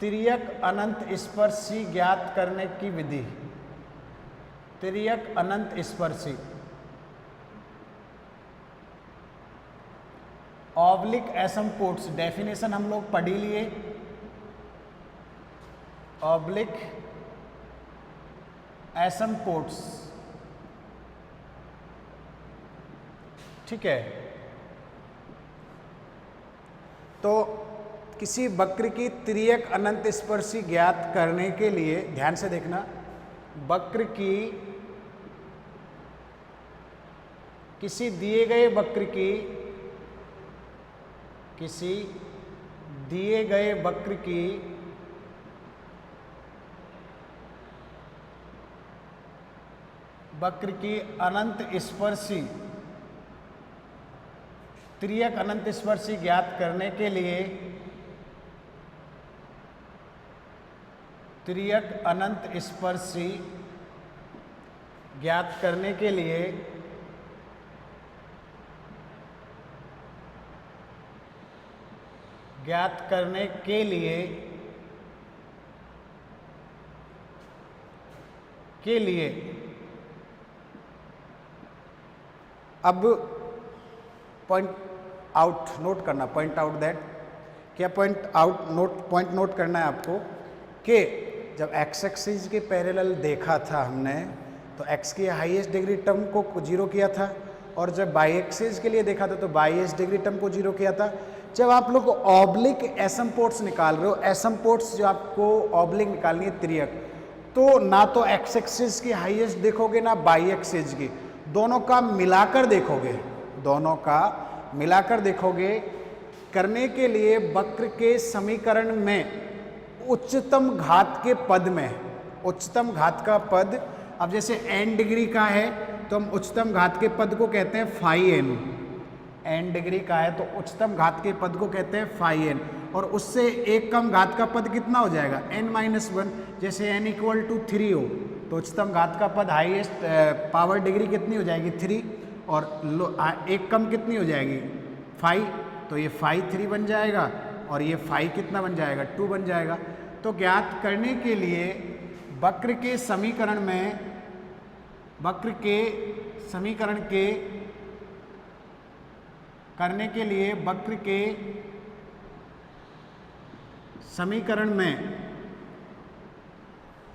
तिर्यक अनंत स्पर्शी ज्ञात करने की विधि। तिर्यक अनंत स्पर्शी ऑब्लिक एसिम्पोट्स, डेफिनेशन हम लोग पढ़ ही लिए। ऑब्लिक एसिम्पोट्स, ठीक है। तो किसी वक्र की तिर्यक अनंत स्पर्शी ज्ञात करने के लिए ध्यान से देखना, वक्र की किसी दिए गए वक्र की किसी दिए गए वक्र की अनंत स्पर्शी तिर्यक अनंत स्पर्शी ज्ञात करने के लिए तिर्यक अनंत स्पर्शी ज्ञात करने के लिए अब पॉइंट आउट नोट करना, पॉइंट आउट दैट, क्या पॉइंट नोट करना है आपको कि जब x एक्सिस के पैरेलल देखा था हमने तो x की हाईएस्ट डिग्री टर्म को जीरो किया था, और जब बाई एक्सिस के लिए देखा था तो बाईएस्ट डिग्री टर्म को जीरो किया था। जब आप लोग ऑब्लिक एसिम्पोट्स निकाल रहे हो, एसिम्पोट्स जो आपको ऑब्लिक निकालनी है तिर्यक, तो ना तो x एक्सिस की हाईएस्ट देखोगे ना बाई एक्सिस की, दोनों का मिलाकर देखोगे। करने के लिए वक्र के समीकरण में उच्चतम घात के पद में, उच्चतम घात का पद, अब जैसे n डिग्री का है तो हम उच्चतम घात के पद को कहते हैं फाई n, n डिग्री का है तो उच्चतम घात के पद को कहते हैं फाई n, और उससे एक कम घात का पद कितना हो जाएगा n-1। जैसे n = 3 हो तो उच्चतम घात का पद हाईएस्ट पावर डिग्री कितनी हो जाएगी 3, और एक कम कितनी हो जाएगी 5, तो ये फाई 3 बन जाएगा, और ये फाई कितना बन जाएगा 2 बन जाएगा। तो ज्ञात करने के लिए वक्र के समीकरण में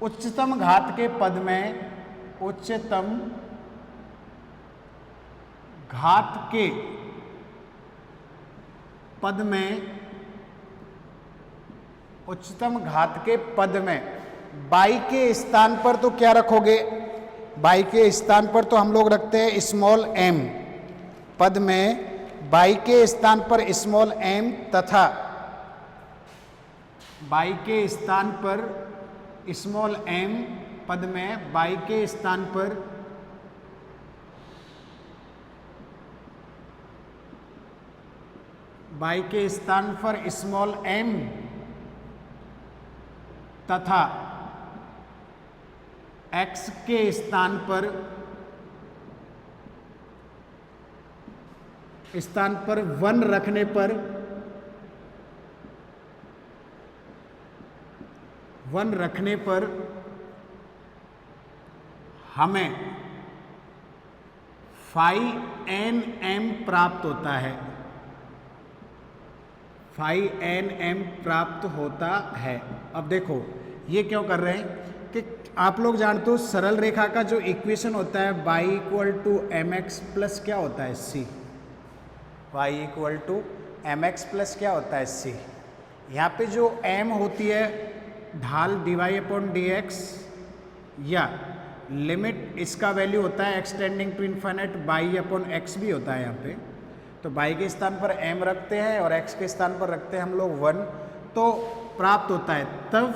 उच्चतम घात के पद में उच्चतम घात के पद में बाई के स्थान पर तो क्या रखोगे, बाई के स्थान पर तो हम लोग रखते हैं स्मॉल m, पद में बाई के स्थान पर स्मॉल m तथा बाई के स्थान पर स्मॉल m, पद में बाई के स्थान पर स्मॉल m तथा x के स्थान पर 1 रखने पर हमें फाई nm प्राप्त होता है, फाई nm प्राप्त होता है। अब देखो ये क्यों कर रहे हैं कि आप लोग जानते हो सरल रेखा का जो इक्वेशन होता है y = mx प्लस क्या होता है c, y = mx प्लस क्या होता है c। यहाँ पे जो m होती है ढाल dy/dx, या लिमिट इसका वैल्यू होता है x tending to infinite y/x भी होता है यहाँ पे। तो y के स्थान पर m रखते हैं और x के स्थान पर रखते हैं हम लोग 1, तो प्राप्त होता है। तब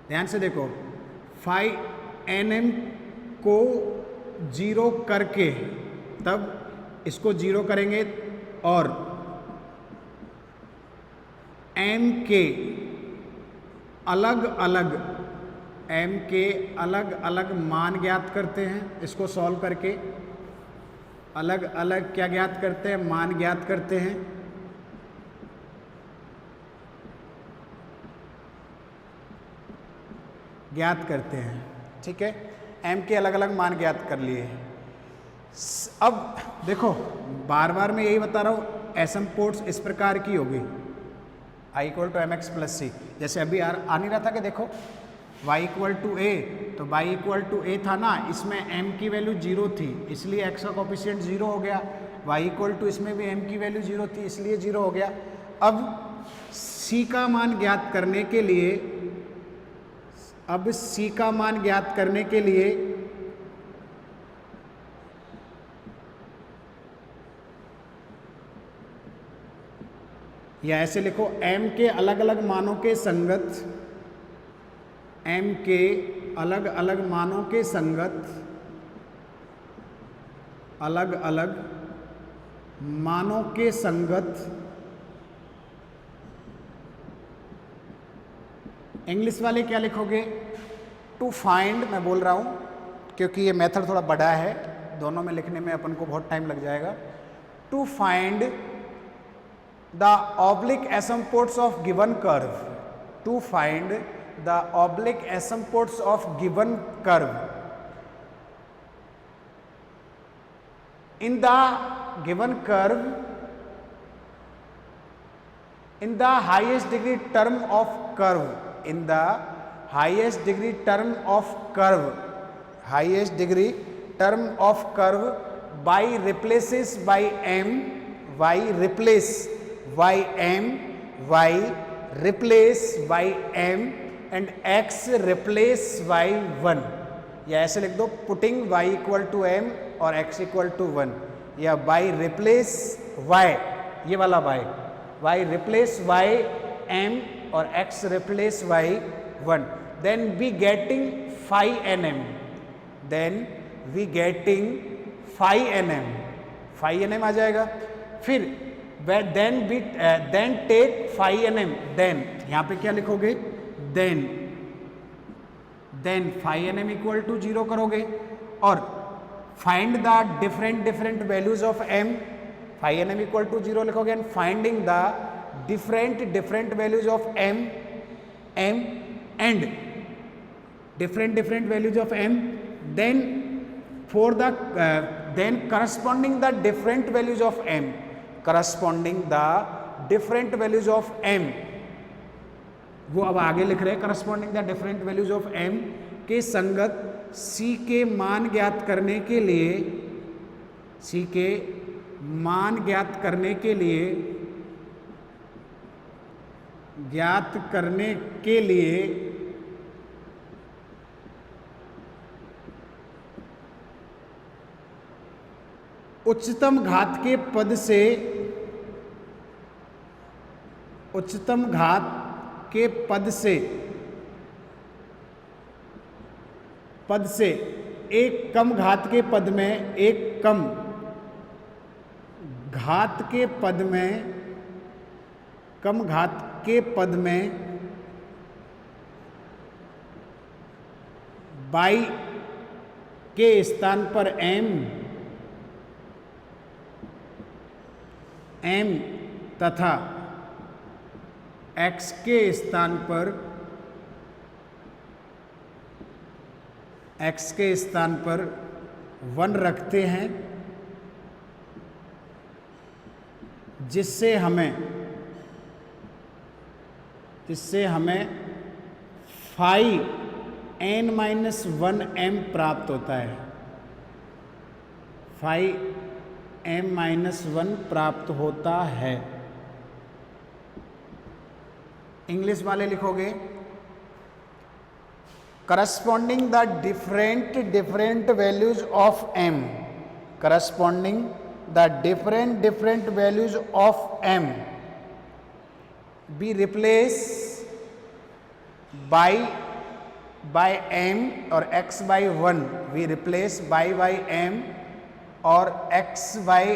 ध्यान से देखो, फाई nm को 0 करके, तब इसको 0 करेंगे और m के अलग अलग मान ज्ञात करते हैं। इसको सॉल्व करके अलग अलग क्या ज्ञात करते हैं, मान ज्ञात करते हैं। ज्ञात करते हैं। ठीक है, m के अलग अलग मान ज्ञात कर लिए। अब देखो बार बार मैं यही बता रहा हूँ, एसिम्पोट्स इस प्रकार की होगी, i equal to M X plus C. जैसे अभी आ नहीं रहा था कि देखो y इक्वल टू ए, तो y इक्वल टू ए था ना, इसमें m की वैल्यू 0 थी इसलिए x का कोफिशिएंट 0 हो गया। y इक्वल टू इसमें भी m की वैल्यू 0 थी इसलिए 0 हो गया। अब c का मान ज्ञात करने के लिए, अब c का मान ज्ञात करने के लिए या ऐसे लिखो, m के अलग अलग मानों के संगत, m के अलग अलग मानों के संगत, अलग अलग मानों के संगत, इंग्लिश वाले क्या लिखोगे? टू फाइंड, मैं बोल रहा हूँ क्योंकि ये मेथड थोड़ा बड़ा है, दोनों में लिखने में अपन को बहुत टाइम लग जाएगा। To find the oblique asymptotes of given curve, to find the oblique asymptotes of given curve in the given curve, in the highest degree term of curve, in the highest degree term of curve, highest degree term of curve, y replaces by m, y replace y m, y replace y m and x replace y 1, या ऐसे लिख दो, putting y equal to m और x equal to 1, या y replace y, ये वाला y replace y m और x replace y 1, then we getting phi nm, then we getting phi nm, phi nm आ जाएगा। फिर then take phi nm, then यहाँ पे क्या लिखोगे? then phi nm equal to 0 करोगे और find the different values of m, phi nm equal to 0 लिखोगे and finding the different values of m and different values of m, then for the then corresponding the different values of m, corresponding the different values of m, वो अब आगे लिख रहे हैं, corresponding the different values of m के संगत c के मान ज्ञात करने के लिए, c के मान ज्ञात करने के लिए, ज्ञात करने के लिए उच्चतम घात के पद से, उच्चतम घात के पद से एक कम घात के पद में, एक कम घात के पद में, कम घात के पद में y के स्थान पर m तथा x के स्थान पर, x के स्थान पर 1 रखते हैं, जिससे हमें phi n-1 m प्राप्त होता है, phi m-1 प्राप्त होता है। इंग्लिश वाले लिखोगे, corresponding the different values of m, corresponding the different values of m be replaced by m और x by 1, we replace by m और x by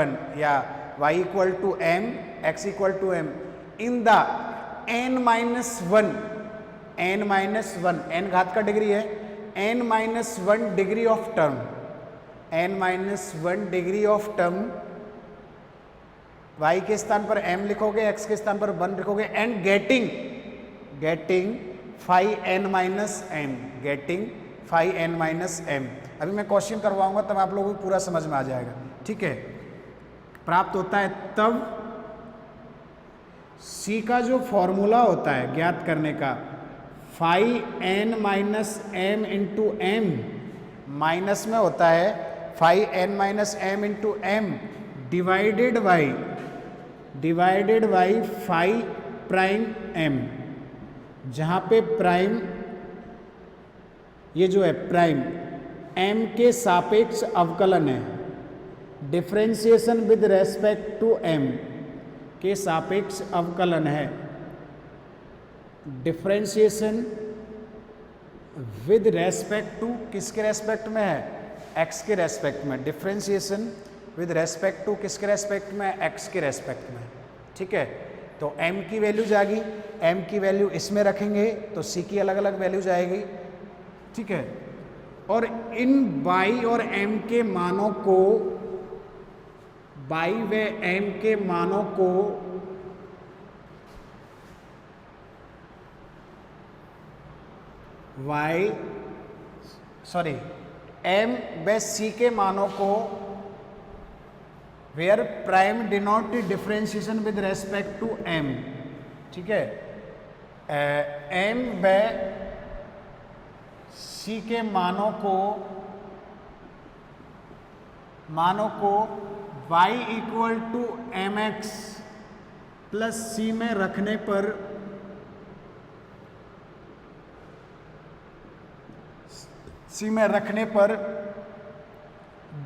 1 या y equal to m, x equal to m in the n-1, n घात का degree है, n-1 degree of term, n-1 degree of term, y के स्थान पर m लिखोगे, x के स्थान पर 1 लिखोगे and getting phi n minus m, getting phi n minus m. अभी मैं क्वेश्चन करवाऊंगा तब आप लोगों को पूरा समझ में आ जाएगा, ठीक है। प्राप्त होता है तब सी का जो फॉर्मूला होता है ज्ञात करने का, phi n minus m into m, minus में होता है phi n minus m into m divided by phi prime m, जहाँ पे प्राइम ये जो है प्राइम एम के सापेक्ष अवकलन है, differentiation with respect to m के सापेक्ष अवकलन है, डिफरेंशिएशन विद रेस्पेक्ट टू किसके रेस्पेक्ट में है, एक्स के रेस्पेक्ट में, डिफरेंशिएशन विद रेस्पेक्ट टू किसके रेस्पेक्ट में, एक्स के रेस्पेक्ट में, ठीक है। तो m की वैल्यू जाएगी, m की वैल्यू इसमें रखेंगे तो c की अलग अलग वैल्यू जाएगी, ठीक है। और इन y और m के मानों को, y व m के मानों को m व c के मानों को where prime denote differentiation with respect to m, ठीक है। m व c के मानों को y equal to M X plus C में रखने पर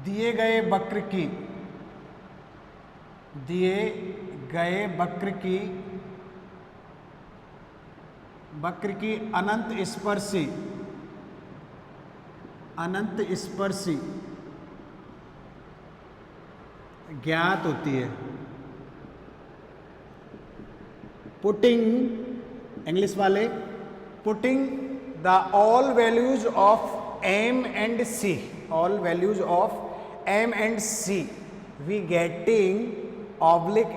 दिए गए वक्र की अनंत स्पर्शी ज्ञात होती है। पुटिंग, इंग्लिश वाले, putting the all values of m and c, all values of m and c, we getting oblique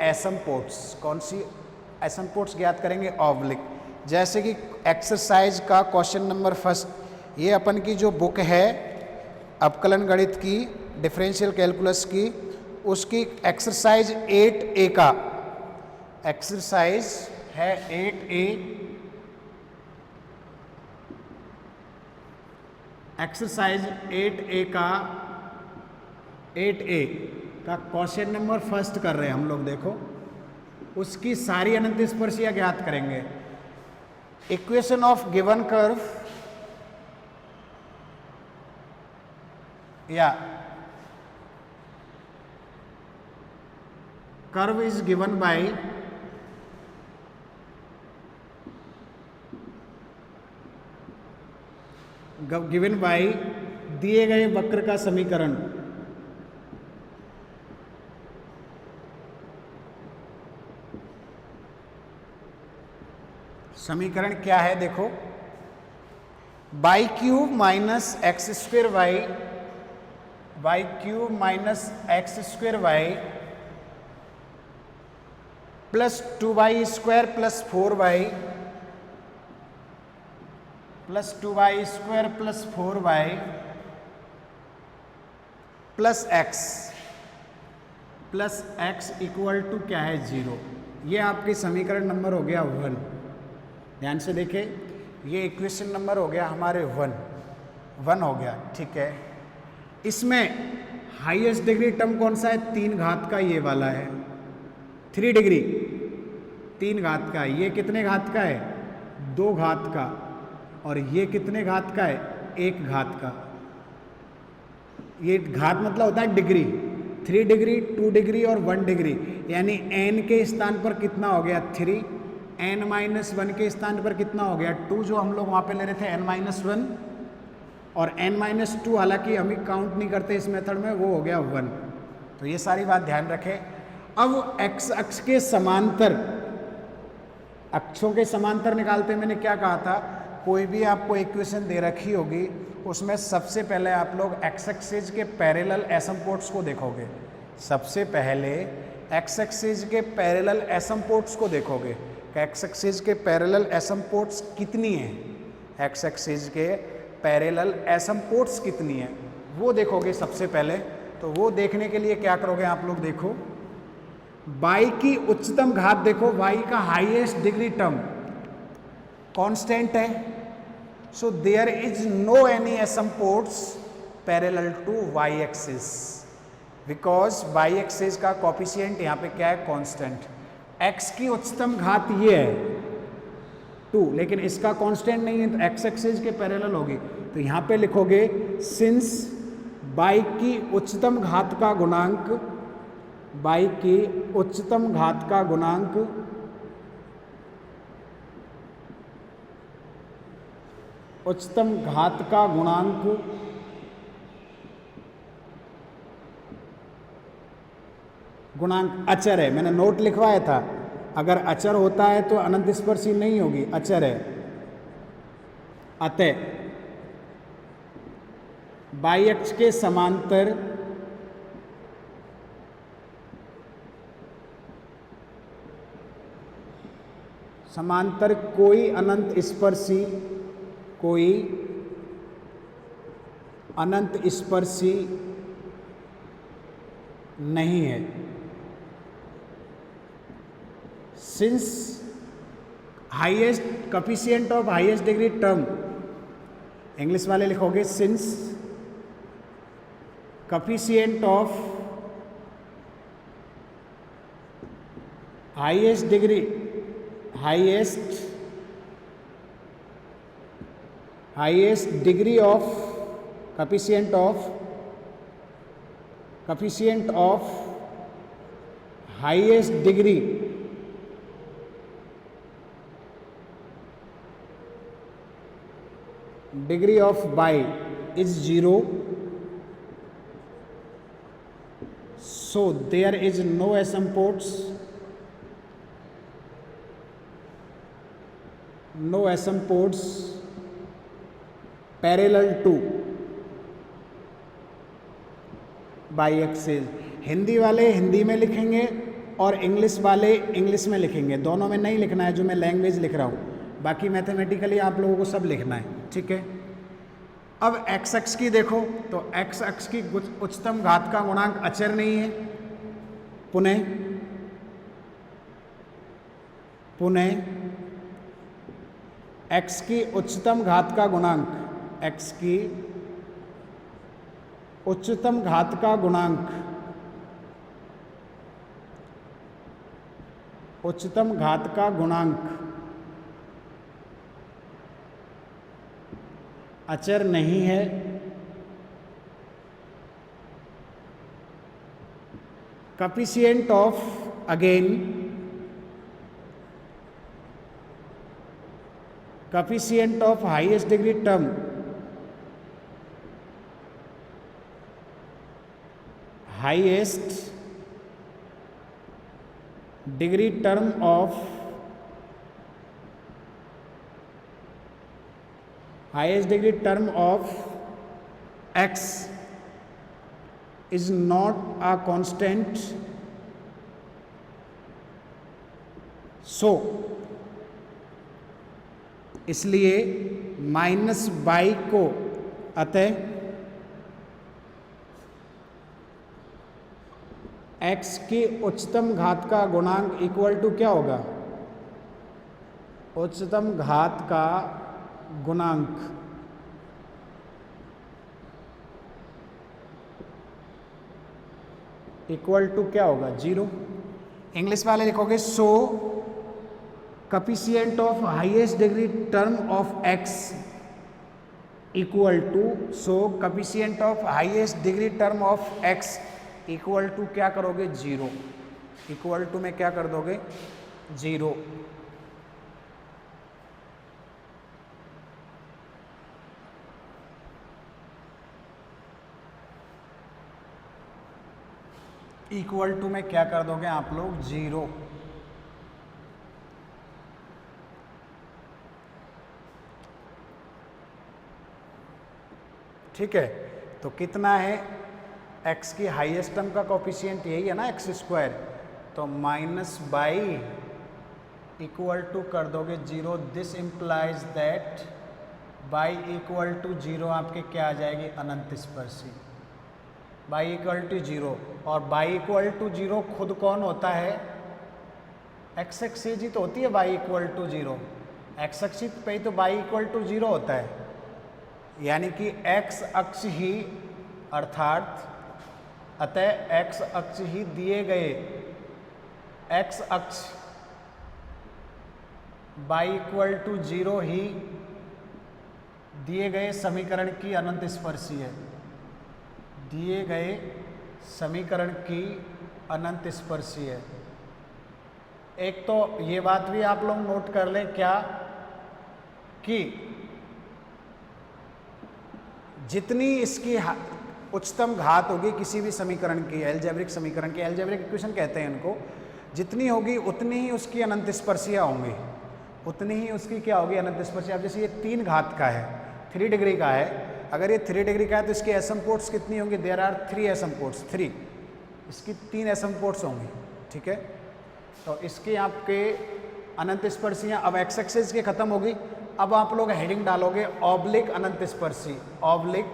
asymptotes, कौन सी एसिम्पोट्स ज्ञात करेंगे, ऑब्लिक। जैसे कि एक्सरसाइज का क्वेश्चन नंबर फर्स्ट, ये अपन की जो बुक है अवकलन गणित की, डिफरेंशियल कैलकुलस की, उसकी एक्सरसाइज 8A का, एक्सरसाइज है 8A, एक्सरसाइज 8A का क्वेश्चन नंबर फर्स्ट कर रहे हैं हम लोग। देखो उसकी सारी अनंत स्पर्शियां ज्ञात करेंगे। इक्वेशन ऑफ गिवन कर्व या कर्व इज गिवन बाय दिए गए वक्र का समीकरण, समीकरण क्या है देखो, y cube minus x square y plus 2y square plus 4y plus x equal to क्या है 0। ये आपके समीकरण नंबर हो गया 1। ध्यान से देखें, ये इक्वेशन नंबर हो गया हमारे 1 हो गया, ठीक है। इसमें हाईएस्ट डिग्री टर्म कौन सा है, 3 घात का ये वाला है, 3 डिग्री 3 घात का। ये कितने घात का है, 2 घात का। और ये कितने घात का है, 1 घात का। ये घात मतलब होता है डिग्री, 3 डिग्री 2 डिग्री और 1 डिग्री, यानी n के स्थान पर कितना हो गया 3, n-1 के स्थान पर कितना हो गया 2, जो हम लोग वहाँ पे ले रहे थे n-1 और n-2, हालांकि हम काउंट नहीं करते इस मेथड में, वो हो गया 1। तो ये सारी बात ध्यान रखें। अब x अक्ष के समांतर, अक्षों के समांतर निकालते मैंने क्या कहा था, कोई भी आपको इक्वेशन दे रखी होगी उसमें सबसे पहले आप लोग x एक्सिस के पैरेलल एसिम्पोट्स को देखोगे। सबसे पहले एक्स एक्सिस के पैरेलल एसिम्पोट्स को देखोगे कि एक्स एक्सिस के पैरेलल एसिम्पोट्स कितनी हैं, एक्स एक्सिस के पैरेलल एसिम्पोट्स कितनी हैं वो देखोगे सबसे पहले। तो वो देखने के लिए क्या करोगे आप लोग, देखो y की उच्चतम घात देखो, y का हाईएस्ट डिग्री टर्म कांस्टेंट है, so there is no any asymptotes parallel to y axis, because y axis का कोफिशिएंट यहाँ पे क्या है, कांस्टेंट। x की उच्चतम घात ये है 2, लेकिन इसका कांस्टेंट नहीं है तो x एक्सिस के पैरेलल होगी। तो यहाँ पे लिखोगे सिंस y की उच्चतम घात का गुणांक, y की उच्चतम घात का गुणांक उच्चतम घात का गुणांक अचर है। मैंने नोट लिखवाया था, अगर अचर होता है तो अनंत स्पर्शी नहीं होगी, अचर है। अतः y अक्ष के समांतर कोई अनंत स्पर्शी नहीं है। Since highest coefficient of highest degree term, English वाले लिखोगे since coefficient of highest degree of coefficient of highest degree of y is 0, so there is no asymptotes parallel to y axis। Hindi वाले हिंदी में लिखेंगे और इंग्लिश वाले English में लिखेंगे, दोनों में नहीं लिखना है जो मैं लैंग्वेज लिख रहा हूँ, बाकी मैथमेटिकली आप लोगों को सब लिखना है, ठीक है। अब x अक्ष की देखो, तो x अक्ष की उच्चतम घात का गुणांक अचर नहीं है। पुनः x की उच्चतम घात का गुणांक, x की उच्चतम घात का गुणांक अचर नहीं है। Coefficient of highest degree term of x is not a constant, so इसलिए -y को, अतः x की उच्चतम घात का गुणांक इक्वल टू क्या होगा, उच्चतम घात का गुणांक इक्वल टू क्या होगा, 0। इंग्लिश वाले लिखोगे so coefficient of highest degree term of x equal to, so coefficient of highest degree term of x equal to क्या करोगे, 0। इक्वल टू में क्या कर दोगे, 0। इक्वल टू में क्या कर दोगे आप लोग, 0। ठीक है, तो कितना है x की हाईएस्ट टर्म का कोफिशिएंट, यही है ना x स्क्वायर, तो माइनस बाई इक्वल टू कर दोगे 0। This implies that y equal to 0 आपके क्या आ जाएगी, अनंत स्पर्शी। बाई इक्वल टू 0, और बाई इक्वल टू 0 खुद कौन होता है, एक्स एक्सिस ही तो होती है y equal to 0। X axis पे ही तो बाई इक्वल टू 0 होता है, यानी कि एक्स अक्ष ही, अर्थात अतः एक्स अक्ष ही दिए गए, एक्स अक्ष बाई इक्वल टू 0 ही दिए गए समीकरण की अनंत स्पर्शी है, दिए गए समीकरण की अनंत स्पर्शी है। एक तो ये बात भी आप लोग नोट कर लें क्या, कि जितनी इसकी उच्चतम घात होगी किसी भी समीकरण की, एल्जेब्रिक समीकरण की, एल्जेब्रिक इक्वेशन कहते हैं इनको, जितनी होगी उतनी ही उसकी अनंत स्पर्शियाँ होंगी, उतनी ही उसकी क्या होगी, अनंत स्पर्शियाँ। अब जैसे ये 3 घात का है, 3 डिग्री का है, अगर ये 3 डिग्री का है तो इसकी एसिम्पोट्स कितनी होंगी, देयर आर 3 एसिम्पोट्स, 3, इसकी 3 एसिम्पोट्स होंगी, ठीक है। तो इसके आपके अनंत स्पर्शियाँ अब एक्स एक्सिस की खत्म होगी। अब आप लोग हेडिंग डालोगे ऑब्लिक अनंत स्पर्शी, ऑब्लिक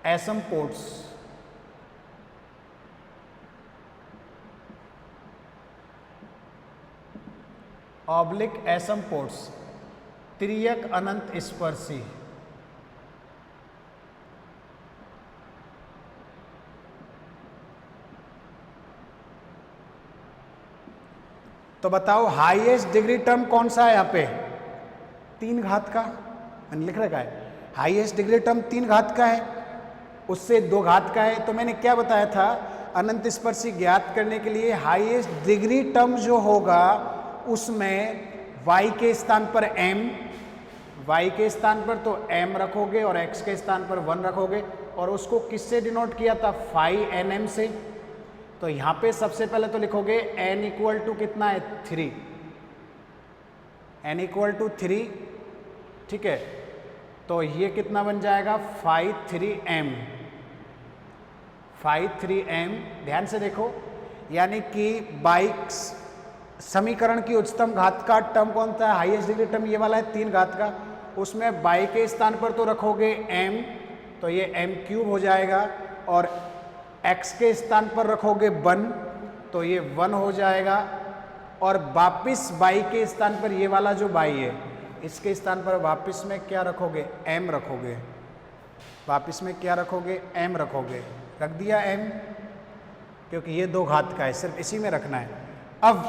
एसिम्पोट्स, ऑब्लिक एसिम्पोट्स, त्रियक अनंत स्पर्शी। तो बताओ हाईएस्ट डिग्री टर्म कौन सा है यहाँ पे, 3 घात का, मैंने लिख रखा है हाईएस्ट डिग्री टर्म 3 घात का है, उससे 2 घात का है। तो मैंने क्या बताया था, अनंत स्पर्शी ज्ञात करने के लिए हाईएस्ट डिग्री टर्म जो होगा उसमें y के स्थान पर m, y के स्थान पर तो m रखोगे और x के स्थान पर 1 रखोगे, और उसको किससे डिनोट किया था, फाई nm से। तो यहाँ पे सबसे पहले तो लिखोगे n इक्वल टू कितना है, 3, n इक्वल टू 3, ठीक है। तो ये कितना बन जाएगा, 5 3m, ध्यान से देखो, यानी कि बाइक्स समीकरण की उच्चतम घात का टर्म कौन सा है, हाईएस्ट डिग्री टर्म ये वाला है 3 घात का, उसमें बाई के स्थान पर तो रखोगे m, तो ये m क्यूब हो जाएगा, और x के स्थान पर रखोगे 1, तो ये 1 हो जाएगा, और वापिस बाई के स्थान पर ये वाला जो बाई है इसके स्थान पर वापिस में क्या रखोगे, m रखोगे, वापिस में क्या रखोगे, m रखोगे, रख दिया m, क्योंकि ये 2 घात का है, सिर्फ इसी में रखना है। अब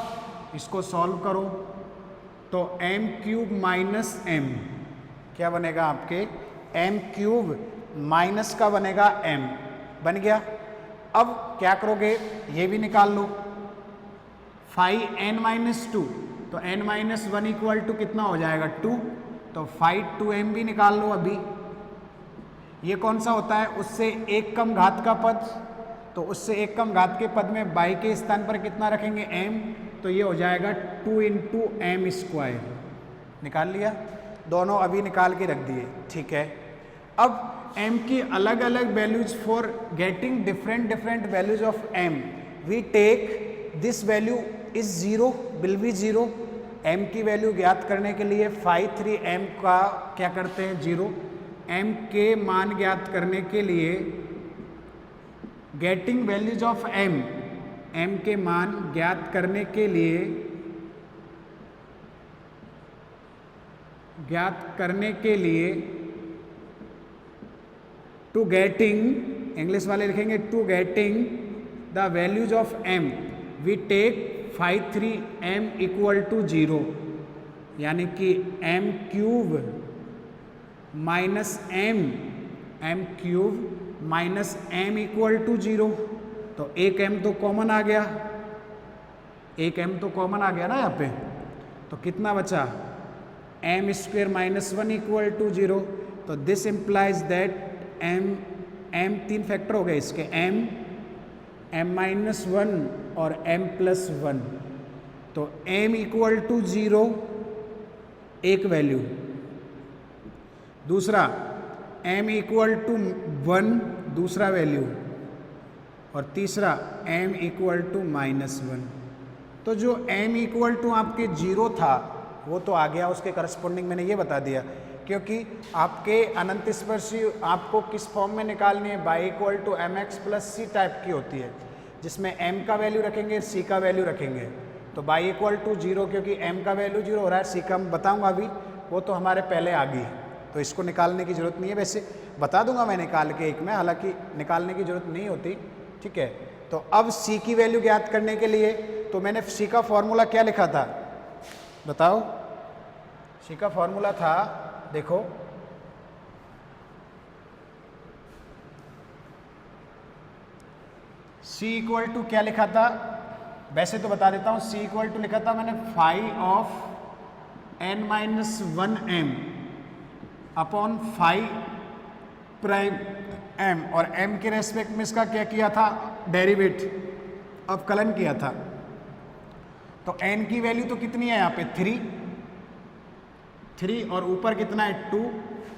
इसको सॉल्व करो तो m क्यूब माइनस m क्या बनेगा आपके, m क्यूब माइनस का बनेगा m, बन गया। अब क्या करोगे, ये भी निकाल लो, 5n-2, तो n-1 इक्वल टू कितना हो जाएगा, 2, तो 5 भी निकाल लो। अभी ये कौन सा होता है, उससे एक कम घात का पद, तो उससे एक कम घात के पद में बाई के स्थान पर कितना रखेंगे, m, तो ये हो जाएगा 2 × m², निकाल लिया, दोनों अभी निकाल के रख दिए, ठीक है। अब m की अलग अलग values for getting different values of m, we take this value is 0, will be 0। m की वैल्यू ज्ञात करने के लिए 5 3m का क्या करते हैं, 0। m के मान ज्ञात करने के लिए getting values of m, m के मान ज्ञात करने के लिए, टू गेटिंग, इंग्लिश वाले लिखेंगे to getting the values of m, we take 5 3m equal to 0, यानी कि m cube minus m equal to 0, तो एक m तो कॉमन आ गया, एक m तो कॉमन आ गया ना यहाँ पे, तो कितना बचा, m² - 1 इक्वल टू 0, तो this implies that m 3 factor हो गए इसके, m-1 और m+1, तो m इक्वल टू 0 एक वैल्यू, दूसरा m इक्वल टू 1 दूसरा वैल्यू, और तीसरा m इक्वल टू -1। तो जो m इक्वल टू आपके 0 था वो तो आ गया, उसके करस्पॉन्डिंग मैंने ये बता दिया, क्योंकि आपके अनंत स्पर्शी आपको किस फॉर्म में निकालनी है, y equal to mx plus c type की होती है, जिसमें m का वैल्यू रखेंगे, c का वैल्यू रखेंगे। तो y इक्वल टू 0, क्योंकि m का वैल्यू 0 हो रहा है, c का मैं बताऊँगा अभी, वो तो हमारे पहले आ गई, तो इसको निकालने की ज़रूरत नहीं है। वैसे बता दूंगा मैं निकाल के एक में, हालांकि निकालने की ज़रूरत नहीं होती, ठीक है। तो अब c की वैल्यू ज्ञात करने के लिए तो मैंने c का फॉर्मूला क्या लिखा था, बताओ। c का फॉर्मूला था, देखो, c इक्वल टू क्या लिखा था, वैसे तो बता देता हूँ। c इक्वल टू लिखा था मैंने phi of n-1m upon phi prime m, और m के रेस्पेक्ट में इसका क्या किया था, डेरिवेट अवकलन किया था। तो n की वैल्यू तो कितनी है यहाँ पे 3 और ऊपर कितना है 2।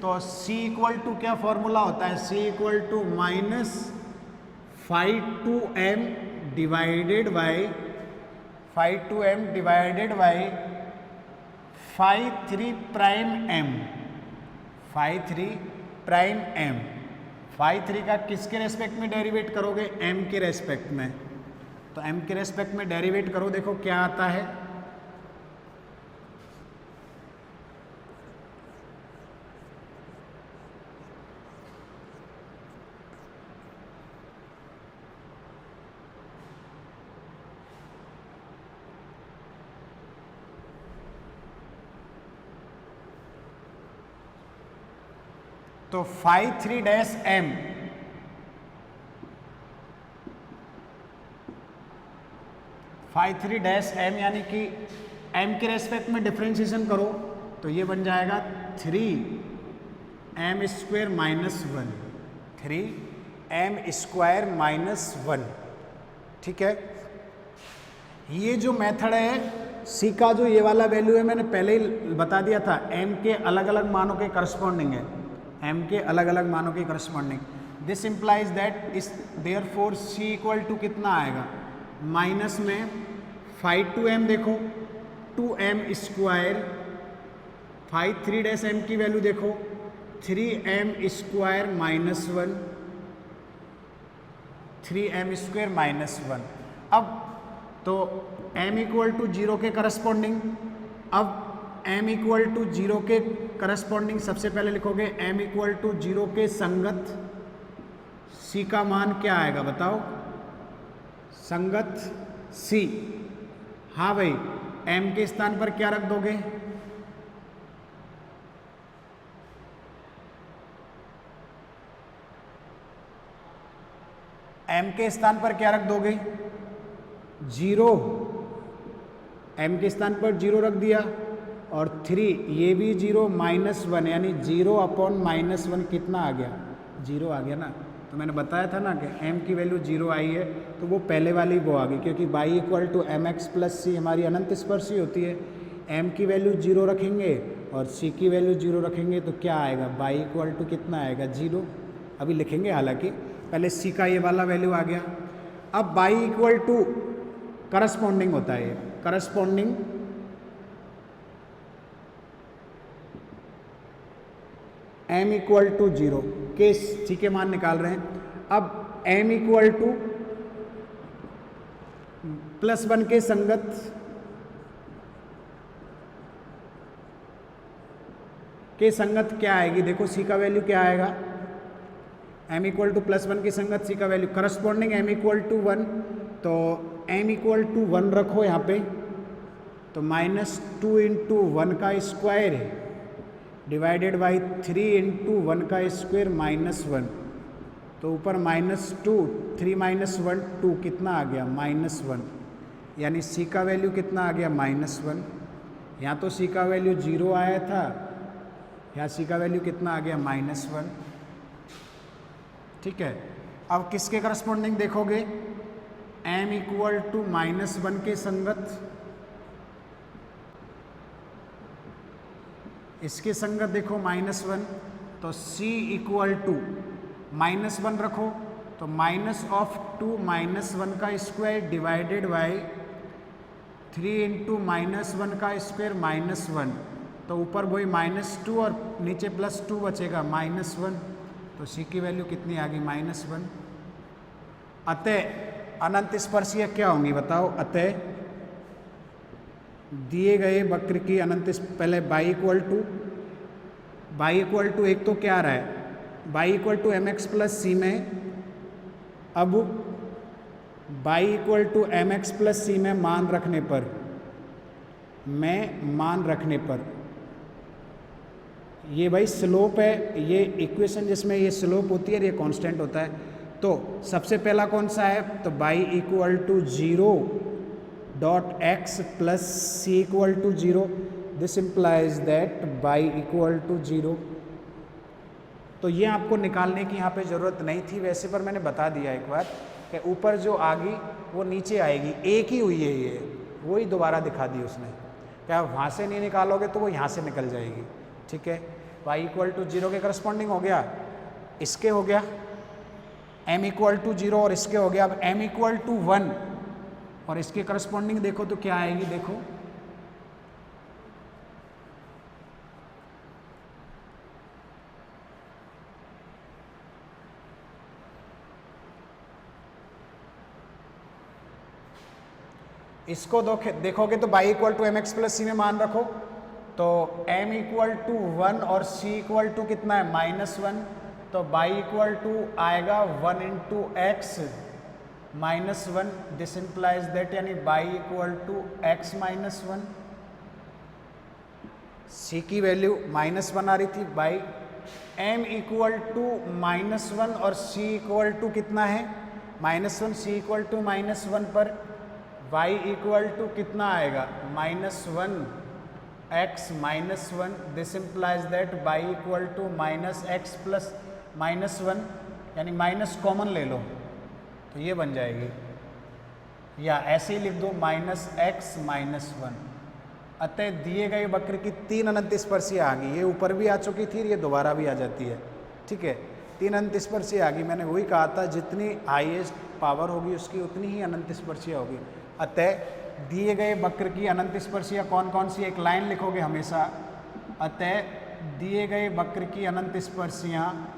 तो c इक्वल टू क्या फॉर्मूला होता है, c equal to minus phi 2m divided by phi 3 prime m, phi 3 prime m। Phi 3 का किसके रेस्पेक्ट में डेरिवेट करोगे, m के रेस्पेक्ट में। तो m के रेस्पेक्ट में डेरिवेट करो, देखो क्या आता है। तो phi 3 dash m, phi 3 dash m यानी कि m के रेस्पेक्ट में डिफ्रेंशिएशन करो तो ये बन जाएगा 3m square minus 1, 3m square minus 1, ठीक है। ये जो मेथड है c का, जो ये वाला वैल्यू है मैंने पहले ही बता दिया था, m के अलग अलग मानों के करस्पॉन्डिंग है, m के अलग अलग मानों के corresponding. This implies that is therefore c equal to कितना आएगा, माइनस में फाई 2m, देखो 2m square, phi 3 dash m की वैल्यू देखो 3m square minus 1, 3m square minus 1। अब तो m इक्वल टू 0 के करस्पॉन्डिंग, अब m इक्वल टू 0 के करस्पॉन्डिंग सबसे पहले लिखोगे m इक्वल टू 0 के संगत c का मान क्या आएगा, बताओ, संगत c। हाँ भाई, m के स्थान पर क्या रख दोगे, m के स्थान पर क्या रख दोगे, 0, m के स्थान पर 0 रख दिया, और 3 ये भी 0 माइनस 1, यानी 0 अपॉन माइनस 1 कितना आ गया, 0 आ गया ना। तो मैंने बताया था ना कि m की वैल्यू 0 आई है, तो वो पहले वाली वो आ गई, क्योंकि y equal to M X plus C हमारी अनंत स्पर्शी होती है। m की वैल्यू 0 रखेंगे और c की वैल्यू 0 रखेंगे तो क्या आएगा, y इक्वल टू कितना आएगा, 0। अभी लिखेंगे, हालांकि पहले c का ये वाला वैल्यू आ गया। अब y इक्वल टू करस्पॉन्डिंग होता है, करस्पॉन्डिंग m इक्वल टू 0 के c के मान निकाल रहे हैं। अब m इक्वल टू +1 के संगत क्या आएगी, देखो c का वैल्यू क्या आएगा, m इक्वल टू +1 की संगत c का value corresponding m equal to 1, तो m इक्वल टू 1 रखो यहाँ पे, तो -2 इंटू 1 का स्क्वायर है डिवाइडेड बाई 3 इंटू 1 का स्क्वायर -1, तो ऊपर -2, 3 - 1 2, कितना आ गया, -1, यानी c का वैल्यू कितना आ गया, -1। यहाँ तो c का वैल्यू 0 आया था, यहाँ c का वैल्यू कितना आ गया, -1, ठीक है। अब किसके करस्पॉन्डिंग देखोगे, m इक्वल टू -1 के संगत, इसके संगत देखो -1, तो c इक्वल टू -1 रखो तो माइनस ऑफ 2 माइनस 1 का square divided by 3 into minus 1 का स्क्वायर माइनस 1, तो ऊपर वही -2 और नीचे +2 बचेगा -1, तो सी की वैल्यू कितनी आ गई -1। अतः अनंत स्पर्शीय क्या होंगी बताओ। अतः दिए गए वक्र की अनंत, पहले y इक्वल टू एक तो क्या आ रहा है, y equal to M X plus C में, अब y equal to M X plus C में मान रखने पर ये भाई स्लोप है, ये इक्वेशन जिसमें ये स्लोप होती है ये कांस्टेंट होता है। तो सबसे पहला कौन सा है, तो y equal to 0 dot x plus c equal to 0, this implies that y equal to 0। तो ये आपको निकालने की यहाँ पे ज़रूरत नहीं थी वैसे, पर मैंने बता दिया एक बार कि ऊपर जो आ गई वो नीचे आएगी, एक ही हुई है ये, वही दोबारा दिखा दी उसने। क्या वहाँ से नहीं निकालोगे तो वो यहाँ से निकल जाएगी, ठीक है। y इक्वल टू 0 के करस्पॉन्डिंग हो गया, इसके हो गया m इक्वल टू 0 और इसके हो गया। अब m इक्वल टू 1 और इसके करस्पॉन्डिंग देखो तो क्या आएगी, देखो इसको देखोगे तो y equal to M X plus C में मान रखो, तो m इक्वल टू 1 और c इक्वल टू कितना है -1, तो y इक्वल टू आएगा 1 into x -1, this implies that यानी y equal to x -1। c की वैल्यू -1 आ रही थी, बाई m इक्वल टू -1 और c इक्वल टू कितना है -1, c इक्वल टू -1 पर y इक्वल टू कितना आएगा -1 x -1, this implies that y equal to -x plus -1, यानी माइनस कॉमन ले लो तो ये बन जाएगी, या ऐसे ही लिख दो -x -1। अतः दिए गए वक्र की 3 अनंत स्पर्शी आ गई, ये ऊपर भी आ चुकी थी, ये दोबारा भी आ जाती है, ठीक है। 3 अनंत स्पर्शी आ गई, मैंने वही कहा था जितनी हाईएस्ट पावर होगी उसकी उतनी ही अनंत स्पर्शियाँ होगी। अतः दिए गए वक्र की अनंत स्पर्शियाँ कौन कौन सी, एक लाइन लिखोगे हमेशा। अतः दिए गए वक्र की अनंत स्पर्शियाँ,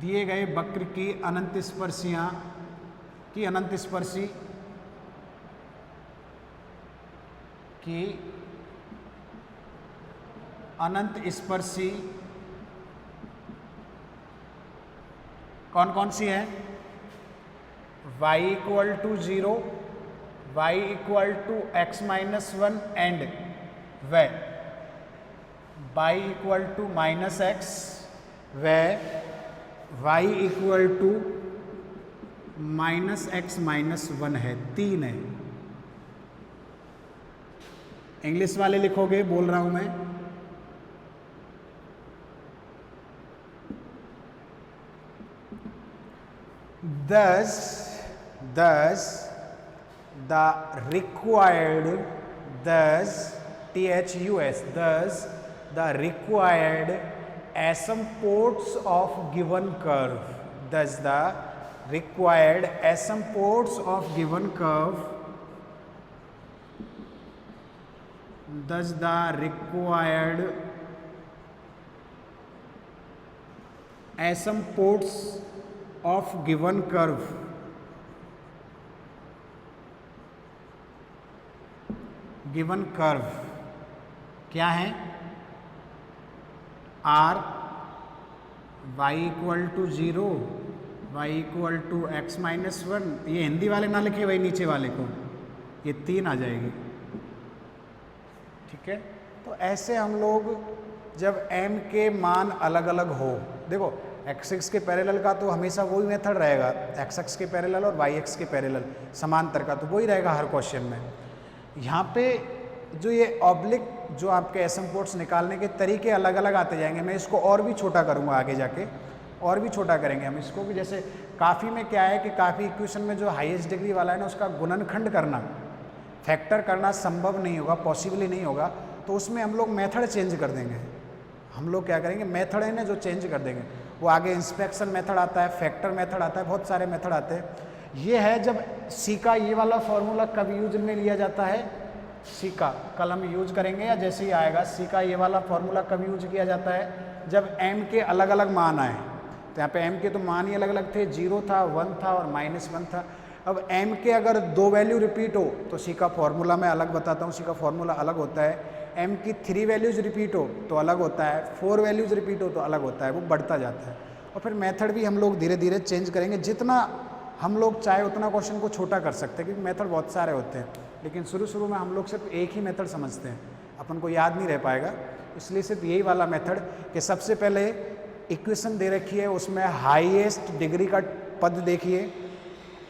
दिए गए वक्र की अनंत स्पर्शियाँ की अनंत स्पर्शी की अनंत स्पर्शी कौन कौन सी है, y equal to 0, y equal to x -1 and व y इक्वल टू -x व y इक्वल टू -x -1 है, 3 है। इंग्लिश वाले लिखोगे, बोल रहा हूं मैं। Thus the required, thus the required asymptotes of given curve, thus the required asymptotes of given curve, thus the required asymptotes of given curve, given curve क्या है, r y equal to 0, y equal to x -1, ये हिंदी वाले ना लिखे भाई, नीचे वाले को, ये 3 आ जाएगी, ठीक है। तो ऐसे हम लोग जब m के मान अलग अलग हो, देखो x के पैरेलल का तो हमेशा वही मेथड रहेगा, x के पैरेलल और y के पैरेलल समांतर का तो वही रहेगा हर क्वेश्चन में। यहाँ पे जो ये ऑब्लिक जो आपके एसिम्पोट्स निकालने के तरीके अलग अलग आते जाएंगे, मैं इसको और भी छोटा करूँगा आगे जाके, और भी छोटा करेंगे हम इसको भी। जैसे काफ़ी में क्या है कि काफ़ी इक्वेशन में जो हाईएस्ट डिग्री वाला है ना, उसका गुणनखंड करना, फैक्टर करना संभव नहीं होगा, पॉसिबल ही नहीं होगा, तो उसमें हम लोग मेथड चेंज कर देंगे। हम लोग क्या करेंगे, मेथड है ना जो चेंज कर देंगे, वो आगे इंस्पेक्शन मेथड आता है, फैक्टर मेथड आता है, बहुत सारे मेथड आते हैं। ये है जब सी का ये वाला फॉर्मूला कब यूज में लिया जाता है, सी का कल हम यूज करेंगे या जैसे ही आएगा, सी का ये वाला फॉर्मूला कब यूज किया जाता है, जब एम के अलग अलग मान आए। तो यहाँ पे एम के तो मान ही अलग अलग थे, 0 था, 1 था और -1 था। अब एम के अगर 2 वैल्यू रिपीट हो तो सी का फॉर्मूला मैं अलग बताता हूँ, सी का फॉर्मूला अलग होता है। एम की 3 वैल्यूज रिपीट हो तो अलग होता है, 4 वैल्यूज रिपीट हो तो अलग होता है, वो बढ़ता जाता है। और फिर मेथड भी हम लोग धीरे धीरे चेंज करेंगे, जितना हम लोग चाहे उतना क्वेश्चन को छोटा कर सकते हैं, क्योंकि मेथड बहुत सारे होते हैं। लेकिन शुरू में हम लोग सिर्फ एक ही मेथड समझते हैं, अपन को याद नहीं रह पाएगा, इसलिए सिर्फ यही वाला मेथड कि सबसे पहले इक्वेशन दे रखी है, उसमें हाईएस्ट डिग्री का पद देखिए,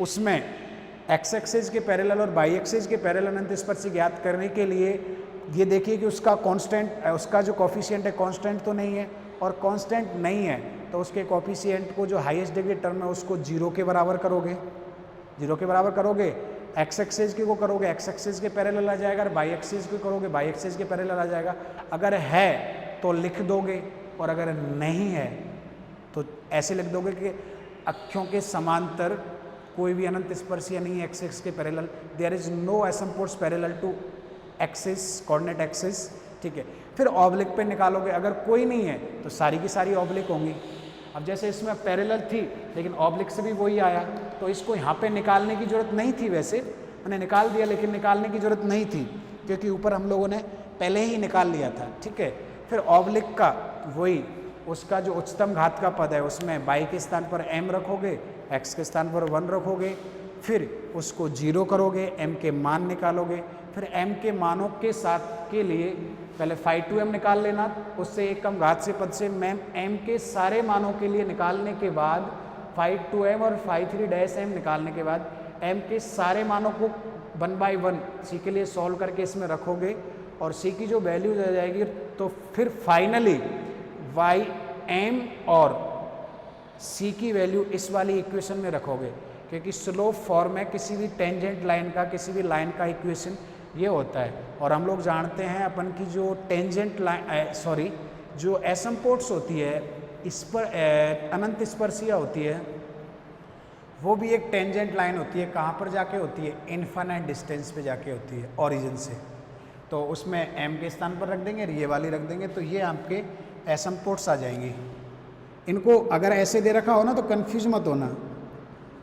उसमें एक्स एक्सिस के पैरेलल और वाई एक्सिस के पैरेलल अनंत स्पर्शी ज्ञात करने के लिए ये देखिए कि उसका कांस्टेंट, उसका जो कोफिशिएंट है कांस्टेंट तो नहीं है, और कांस्टेंट नहीं है तो उसके कोफिशिएंट को जो हाईएस्ट डिग्री टर्म है उसको 0 के बराबर करोगे, 0 के बराबर करोगे, एक्स एक्सिस के को करोगे एक्स एक्सिस के पैरेलल आ जाएगा, और वाई एक्सिस को करोगे वाई एक्सिस के पैरेलल आ जाएगा। अगर है तो लिख दोगे, और अगर नहीं है तो ऐसे लिख दोगे कि अक्षों के समांतर कोई भी अनंत स्पर्शी नहीं है एक्सिस के पैरेलल, there is no asymptotes parallel to axis, coordinate axis, ठीक है। फिर ऑब्लिक पे निकालोगे, अगर कोई नहीं है तो सारी की सारी ऑब्लिक होंगी। अब जैसे इसमें पैरेलल थी लेकिन ऑब्लिक से भी वही आया, तो इसको यहाँ पे निकालने की ज़रूरत नहीं थी, वैसे मैंने निकाल दिया लेकिन निकालने की ज़रूरत नहीं थी क्योंकि ऊपर हम लोगों ने पहले ही निकाल लिया था, ठीक है। फिर ऑब्लिक का वही, उसका जो उच्चतम घात का पद है उसमें y के स्थान पर m रखोगे, x के स्थान पर 1 रखोगे, फिर उसको 0 करोगे, m के मान निकालोगे, फिर m के मानों के साथ के लिए पहले phi 2m निकाल लेना, उससे एक कम घात से पद से m के सारे मानों के लिए निकालने के बाद phi 2m और phi 3' निकालने के बाद m के सारे मानों को 1/1 c के लिए सॉल्व करके इसमें रखोगे, और c की जो वैल्यू आ जाएगी तो फिर फाइनली y m और c की वैल्यू इस वाली इक्वेशन में रखोगे, क्योंकि स्लोप फॉर्म है किसी भी टेंजेंट लाइन का, किसी भी लाइन का इक्वेशन ये होता है। और हम लोग जानते हैं अपन की जो टेंजेंट लाइन जो एसिम्पोट्स होती है इस पर अनंत स्पर्शिया होती है, वो भी एक टेंजेंट लाइन होती है। कहाँ पर जाके होती है, इन्फिनिट डिस्टेंस पे जाके होती है ओरिजिन से। तो उसमें m के स्थान पर रख देंगे, ये वाली रख देंगे, तो ये आपके एसिम्पोट्स आ जाएंगे। इनको अगर ऐसे दे रखा हो ना तो कंफ्यूज मत होना,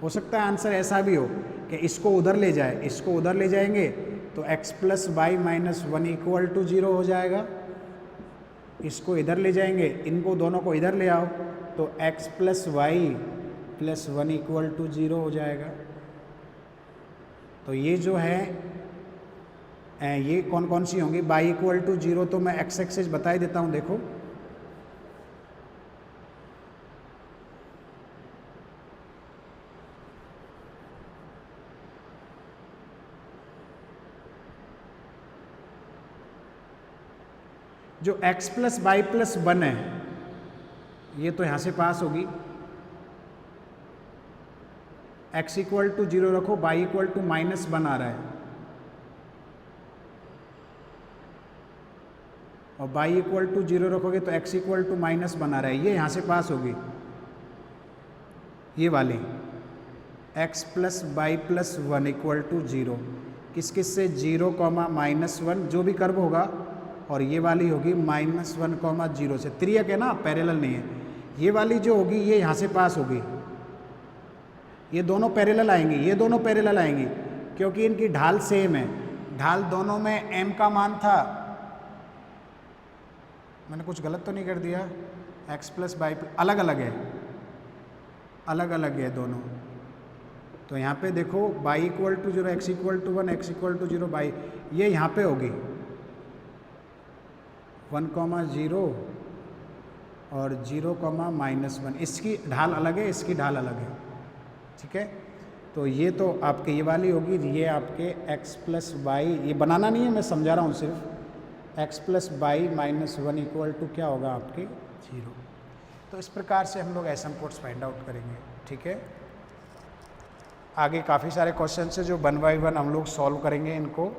हो सकता है आंसर ऐसा भी हो कि इसको उधर ले जाए, इसको उधर ले जाएंगे तो x + y - 1 = 0 हो जाएगा, इसको इधर ले जाएंगे, इनको दोनों को इधर ले आओ तो x + y + 1 = 0 हो जाएगा। तो ये जो है ये कौन कौन सी होंगी, y = 0 तो मैं x एक्सिस बता ही देता हूँ, देखो जो x + y + 1 है ये तो यहाँ से पास होगी, x = 0 रखो, y = -1 आ रहा है, और y = 0 रखोगे तो x = -1 आ रहा है, ये यहाँ से पास होगी, ये वाली x + y + 1 = 0, किस किस से 0, -1 जो भी कर्व होगा, और ये वाली होगी -1, 0 से, त्रियक है ना, पैरेलल नहीं है। ये वाली जो होगी ये यहाँ से पास होगी, ये दोनों पैरेलल आएंगी, ये दोनों पैरेलल आएंगी क्योंकि इनकी ढाल सेम है। ढाल दोनों में m का मान था, मैंने कुछ गलत तो नहीं कर दिया, x + y अलग अलग है, अलग अलग है दोनों। तो यहाँ पे देखो y = 0, x = 1, x = 0, y ये यहाँ पे होगी 1, 0 और 0, -1, इसकी ढाल अलग है, इसकी ढाल अलग है, ठीक है। तो ये तो आपके ये वाली होगी, ये आपके x + y, ये बनाना नहीं है, मैं समझा रहा हूँ सिर्फ, x + y - 1 = क्या होगा आपके 0। तो इस प्रकार से हम लोग एसिम्पोट्स फाइंड आउट करेंगे, ठीक है। आगे काफ़ी सारे क्वेश्चन है जो 1 बाय 1 हम लोग सॉल्व करेंगे इनको।